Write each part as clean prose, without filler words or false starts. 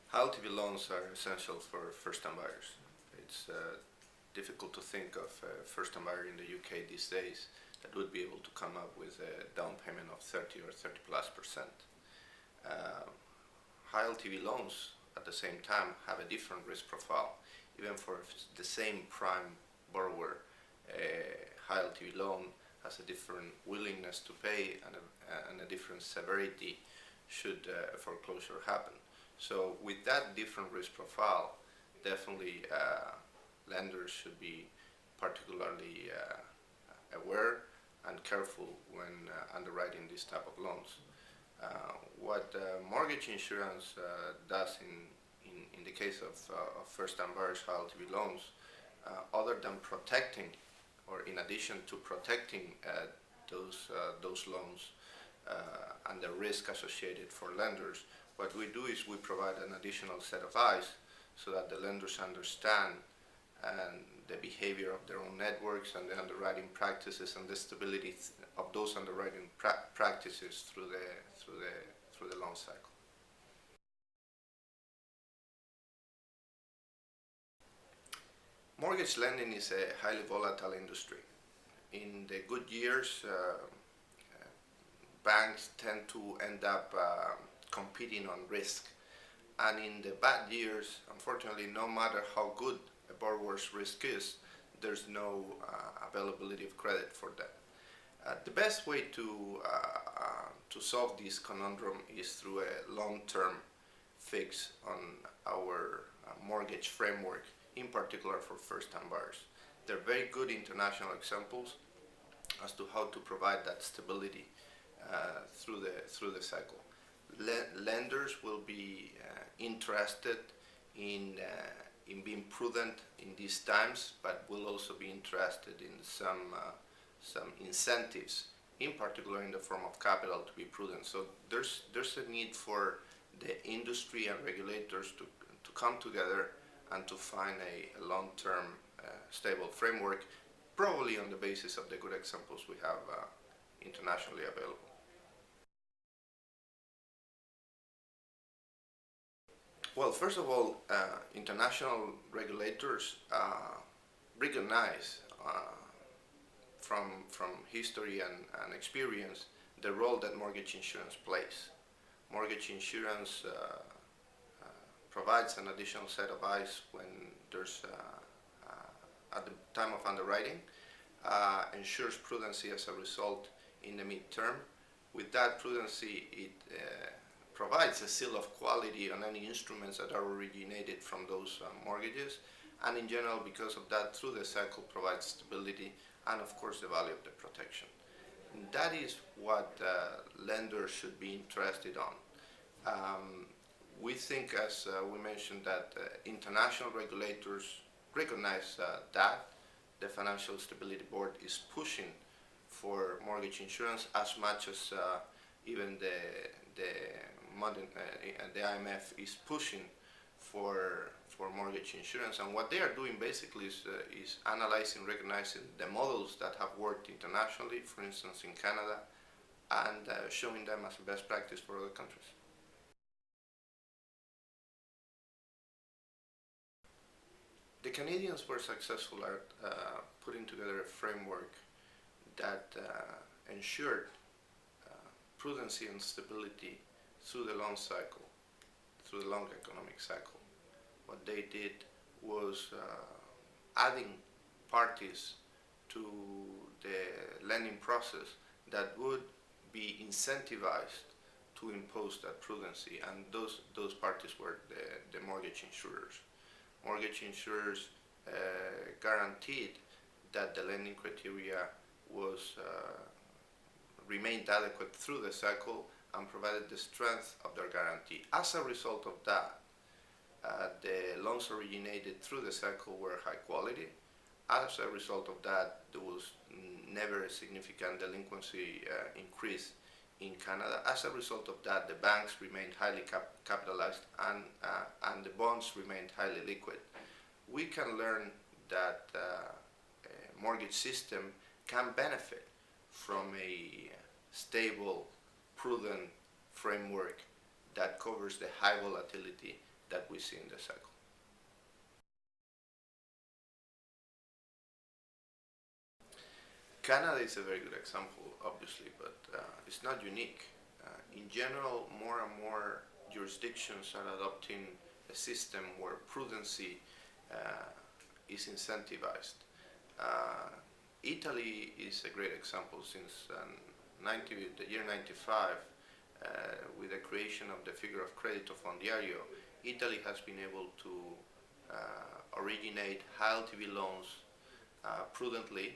High LTV loans are essential for first-time buyers. It's difficult to think of a first-time buyer in the UK these days that would be able to come up with a down payment of 30 or 30+%. Uh, High LTV loans at the same time have a different risk profile. Even for the same prime borrower, a high LTV loan has a different willingness to pay and a different severity should a foreclosure happen. So with that different risk profile, definitely lenders should be particularly aware and careful when underwriting this type of loans. What mortgage insurance does in the case of first-time buyers high LTV loans, other than protecting, or in addition to protecting those loans and the risk associated for lenders, what we do is we provide an additional set of eyes so that the lenders understand and the behavior of their own networks and the underwriting practices and the stability of those underwriting practices through the loan cycle. Mortgage lending is a highly volatile industry. In the good years, banks tend to end up competing on risk, and in the bad years, unfortunately, no matter how good a borrower's risk is, there's no availability of credit for them. The best way to solve this conundrum is through a long-term fix on our mortgage framework, in particular for first-time buyers. There are very good international examples as to how to provide that stability through the cycle. Lenders will be interested in being prudent in these times, but will also be interested in some incentives, in particular in the form of capital, to be prudent. So there's a need for the industry and regulators to come together and to find a long-term stable framework, probably on the basis of the good examples we have internationally available. Well, first of all, international regulators recognize from history and experience the role that mortgage insurance plays. Mortgage insurance provides an additional set of eyes when there's at the time of underwriting, ensures prudency as a result in the midterm. With that prudency, it provides a seal of quality on any instruments that are originated from those mortgages, and in general, because of that, through the cycle provides stability and of course the value of the protection. And that is what lenders should be interested on. We think, as we mentioned, that international regulators recognize that the Financial Stability Board is pushing for mortgage insurance as much as even the IMF is pushing for mortgage insurance. And what they are doing basically is analyzing, recognizing the models that have worked internationally, for instance in Canada, and showing them as a best practice for other countries. The Canadians were successful at putting together a framework that ensured prudency and stability through the loan cycle, through the long economic cycle. What they did was adding parties to the lending process that would be incentivized to impose that prudency, and those parties were the mortgage insurers. Mortgage insurers guaranteed that the lending criteria was remained adequate through the cycle and provided the strength of their guarantee. As a result of that, the loans originated through the cycle were high quality. As a result of that, there was never a significant delinquency increase in Canada. As a result of that, the banks remained highly capitalized and the bonds remained highly liquid. We can learn that a mortgage system can benefit from a stable, prudent framework that covers the high volatility that we see in the cycle. Canada is a very good example, obviously, but it's not unique. In general, more and more jurisdictions are adopting a system where prudency is incentivized. Italy is a great example since the year 95, with the creation of the figure of credito fondiario. Italy has been able to originate high LTV loans prudently,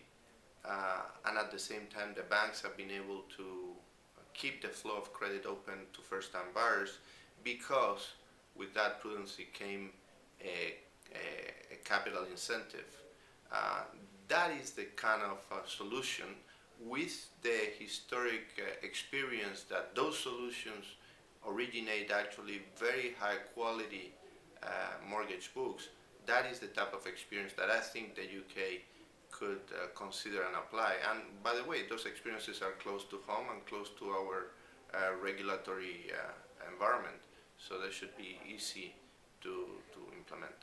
and at the same time the banks have been able to keep the flow of credit open to first-time buyers, because with that prudency came a capital incentive. That is the kind of solution, with the historic experience that those solutions originate actually very high quality mortgage books. That is the type of experience that I think the UK could consider and apply. And by the way, those experiences are close to home and close to our regulatory environment, so they should be easy to implement.